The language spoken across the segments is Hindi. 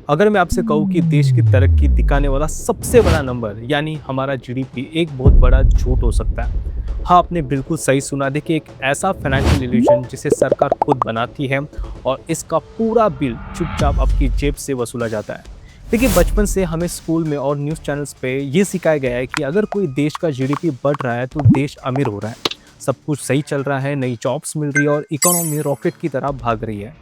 अगर मैं आपसे कहूँ कि देश की तरक्की दिखाने वाला सबसे बड़ा नंबर यानी हमारा जीडीपी एक बहुत बड़ा झूठ हो सकता है। हाँ, आपने बिल्कुल सही सुना। देखिए, एक ऐसा फाइनेंशियल इल्यूजन जिसे सरकार खुद बनाती है और इसका पूरा बिल चुपचाप आपकी जेब से वसूला जाता है। देखिए, बचपन से हमें स्कूल में और न्यूज़ चैनल्स पे ये सिखाया गया है कि अगर कोई देश का जीडीपी बढ़ रहा है तो देश अमीर हो रहा है, सब कुछ सही चल रहा है, नई जॉब्स मिल रही है और इकोनॉमी रॉकेट की तरह भाग रही है।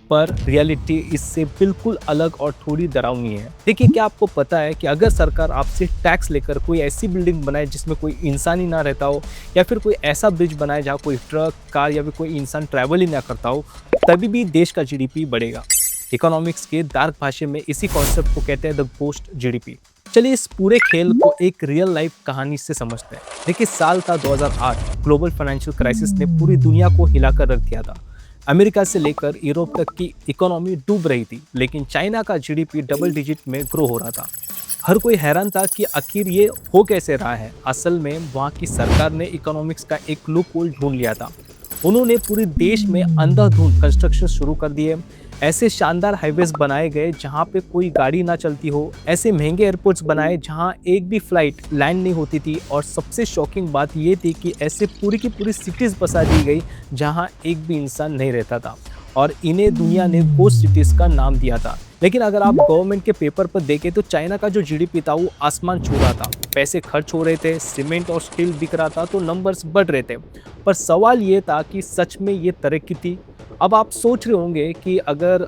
पर रियलिटी इससे बिल्कुल अलग और थोड़ी डरावनी है। देखिए, क्या आपको पता है कि अगर सरकार आपसे टैक्स लेकर कोई ऐसी बिल्डिंग बनाए जिसमें कोई इंसान ही ना रहता हो, या फिर कोई ऐसा ब्रिज बनाए जहाँ कोई ट्रक, कार या फिर कोई इंसान ट्रैवल ही ना करता हो, तभी भी देश का जीडीपी बढ़ेगा। इकोनॉमिक्स के डार्क भाषा में इसी कॉन्सेप्ट को कहते हैं द गोस्ट जीडीपी। चलिए इस पूरे खेल को एक रियल लाइफ कहानी से समझते हैं। देखिए, साल था 2008। ग्लोबल फाइनेंशियल क्राइसिस ने पूरी दुनिया को हिलाकर रख दिया था। अमेरिका से लेकर यूरोप तक की इकोनॉमी डूब रही थी, लेकिन चाइना का जीडीपी डबल डिजिट में ग्रो हो रहा था। हर कोई हैरान था कि आखिर ये हो कैसे रहा है। असल में वहाँ की सरकार ने इकोनॉमिक्स का एक लूप होल ढूंढ लिया था। उन्होंने पूरे देश में अंधाधुंध कंस्ट्रक्शन शुरू कर दिए। ऐसे शानदार हाईवेज बनाए गए जहाँ पे कोई गाड़ी ना चलती हो, ऐसे महंगे एयरपोर्ट्स बनाए जहाँ एक भी फ्लाइट लैंड नहीं होती थी, और सबसे शॉकिंग बात ये थी कि ऐसे पूरी की पूरी सिटीज़ बसा दी गई जहाँ एक भी इंसान नहीं रहता था, और इन्हें दुनिया ने गोस्ट सिटीज़ का नाम दिया था। लेकिन अगर आप गवर्नमेंट के पेपर पर देखें तो चाइना का जो जीडीपी था वो आसमान छू रहा था। पैसे खर्च हो रहे थे, सीमेंट और स्टील बिक रहा था, तो नंबर्स बढ़ रहे थे। पर सवाल ये था कि सच में ये तरक्की थी? अब आप सोच रहे होंगे कि अगर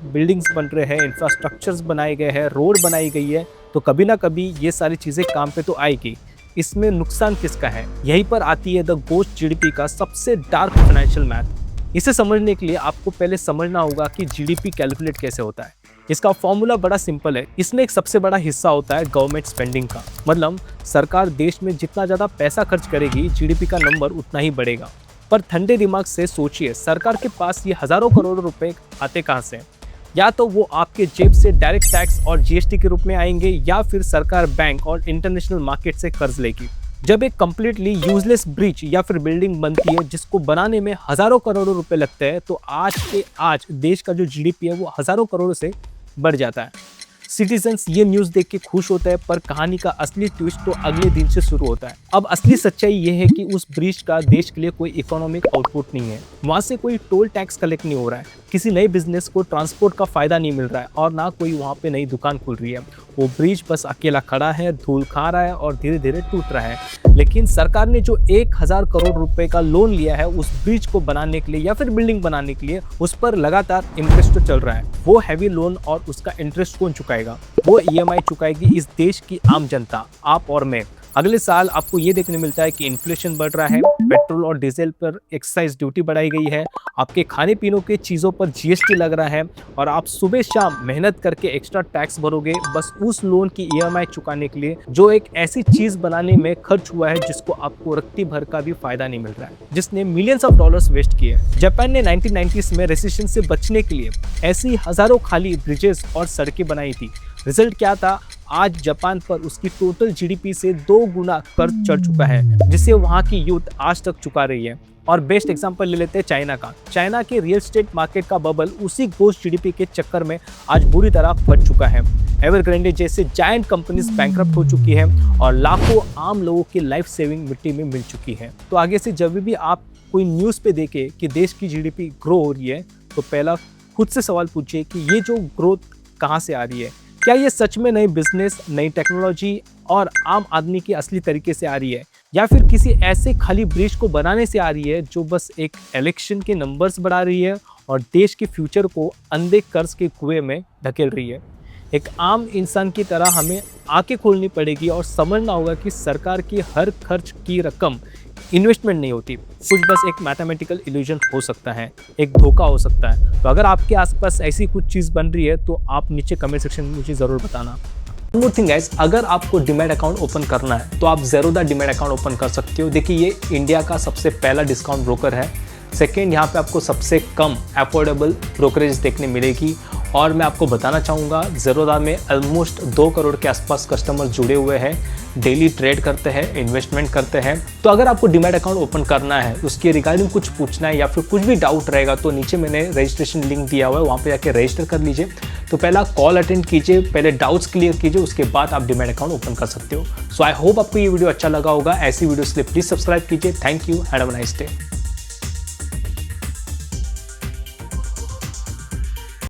बिल्डिंग्स बन रहे हैं, इंफ्रास्ट्रक्चर्स बनाए गए हैं, रोड बनाई गई है, तो कभी ना कभी ये सारी चीज़ें काम पे तो आएगी। इसमें नुकसान किसका है? यहीं पर आती है द गोस्ट जीडीपी का सबसे डार्क फाइनेंशियल मैथ। इसे समझने के लिए आपको पहले समझना होगा कि जीडीपी कैलकुलेट कैसे होता है। इसका फॉर्मूला बड़ा सिंपल है। इसमें एक सबसे बड़ा हिस्सा होता है गवर्नमेंट स्पेंडिंग का, मतलब सरकार देश में जितना ज़्यादा पैसा खर्च करेगी, जीडीपी का नंबर उतना ही बढ़ेगा। पर ठंडे दिमाग से सोचिए, सरकार के पास ये हज़ारों करोड़ रुपए आते कहाँ से? या तो वो आपके जेब से डायरेक्ट टैक्स और जीएसटी के रूप में आएंगे, या फिर सरकार बैंक और इंटरनेशनल मार्केट से कर्ज लेगी। जब एक कंप्लीटली यूजलेस ब्रिज या फिर बिल्डिंग बनती है जिसको बनाने में हज़ारों करोड़ों रुपए लगते हैं, तो आज देश का जो जीडीपी है वो हज़ारों करोड़ से बढ़ जाता है। सिटीजन्स ये न्यूज़ देख के खुश होता है, पर कहानी का असली ट्विस्ट तो अगले दिन से शुरू होता है। अब असली सच्चाई ये है कि उस ब्रिज का देश के लिए कोई इकोनॉमिक आउटपुट नहीं है। वहाँ से कोई टोल टैक्स कलेक्ट नहीं हो रहा है, किसी नए बिजनेस को ट्रांसपोर्ट का फायदा नहीं मिल रहा है, और ना कोई वहाँ पे नई दुकान खुल रही है। वो ब्रिज बस अकेला खड़ा है, धूल खा रहा है और धीरे धीरे टूट रहा है। लेकिन सरकार ने जो 1000 करोड़ रुपए का लोन लिया है उस ब्रिज को बनाने के लिए या फिर बिल्डिंग बनाने के लिए, उस पर लगातार इंटरेस्ट चल रहा है। वो हैवी लोन और उसका इंटरेस्ट कौन चुकाएगा? वो ईएमआई चुकाएगी इस देश की आम जनता, आप और मैं। अगले साल आपको ये देखने मिलता है कि इन्फ्लेशन बढ़ रहा है, पेट्रोल और डीजल पर एक्साइज ड्यूटी बढ़ाई गई है, आपके खाने पीने के चीज़ों पर जीएसटी लग रहा है, और आप सुबह शाम मेहनत करके एक्स्ट्रा टैक्स भरोगे बस उस लोन की ईएमआई चुकाने के लिए, जो एक ऐसी चीज़ बनाने में खर्च हुआ है जिसको आपको रत्ती भर का भी फायदा नहीं मिल रहा है, जिसने मिलियंस ऑफ डॉलर्स वेस्ट किए। जापान ने 1990s में रिसेशन से बचने के लिए ऐसी हज़ारों खाली ब्रिजेस और सड़कें बनाई थी। रिजल्ट क्या था? आज जापान पर उसकी टोटल जीडीपी से 2 गुना कर्ज चढ़ चुका है, जिसे वहाँ की यूथ आज तक चुका रही है। और बेस्ट एग्जांपल ले लेते हैं चाइना का। चाइना के रियल एस्टेट मार्केट का बबल उसी गोस्ट जीडीपी के चक्कर में आज बुरी तरह फट चुका है। एवरग्रांडे जैसे जायंट कंपनीज बैंकरप्ट हो चुकी है और लाखों आम लोगों की लाइफ सेविंग मिट्टी में मिल चुकी है। तो आगे से जब भी आप कोई न्यूज़ पे देखें कि देश की जीडीपी ग्रो हो रही है, तो पहला खुद से सवाल पूछिए कि ये जो ग्रोथ कहाँ से आ रही है? क्या ये सच में नई बिजनेस, नई टेक्नोलॉजी और आम आदमी की असली तरीके से आ रही है, या फिर किसी ऐसे खाली ब्रिज को बनाने से आ रही है जो बस एक इलेक्शन के नंबर्स बढ़ा रही है और देश के फ्यूचर को अंधे कर्ज के कुएं में धकेल रही है? एक आम इंसान की तरह हमें आंखें खोलनी पड़ेगी और समझना होगा कि सरकार की हर खर्च की रकम इन्वेस्टमेंट नहीं होती, कुछ बस एक मैथमेटिकल इल्यूजन हो सकता है, एक धोखा हो सकता है। तो अगर आपके आसपास ऐसी कुछ चीज़ बन रही है तो आप नीचे कमेंट सेक्शन में मुझे ज़रूर बताना। वन मोर थिंग गाइस, अगर आपको डीमैट अकाउंट ओपन करना है तो आप ज़ेरोधा डीमैट अकाउंट ओपन कर सकते हो। देखिए, ये इंडिया का सबसे पहला डिस्काउंट ब्रोकर है। सेकेंड, यहाँ पे आपको सबसे कम अफोर्डेबल ब्रोकरेज देखने मिलेगी, और मैं आपको बताना चाहूँगा ज़ेरोधा में ऑलमोस्ट 2 करोड़ के आसपास कस्टमर जुड़े हुए हैं, डेली ट्रेड करते हैं, इन्वेस्टमेंट करते हैं। तो अगर आपको डीमैट अकाउंट ओपन करना है, उसके रिगार्डिंग कुछ पूछना है या फिर कुछ भी डाउट रहेगा तो नीचे मैंने रजिस्ट्रेशन लिंक दिया हुआ है, वहाँ पे जाके रजिस्टर कर लीजिए। तो पहला कॉल अटेंड कीजिए, पहले डाउट्स क्लियर कीजिए, उसके बाद आप डीमैट अकाउंट ओपन कर सकते हो। सो आई होप आपको ये वीडियो अच्छा लगा होगा। ऐसी वीडियोस के लिए प्लीज़ सब्सक्राइब कीजिए। Thank you, have a nice day.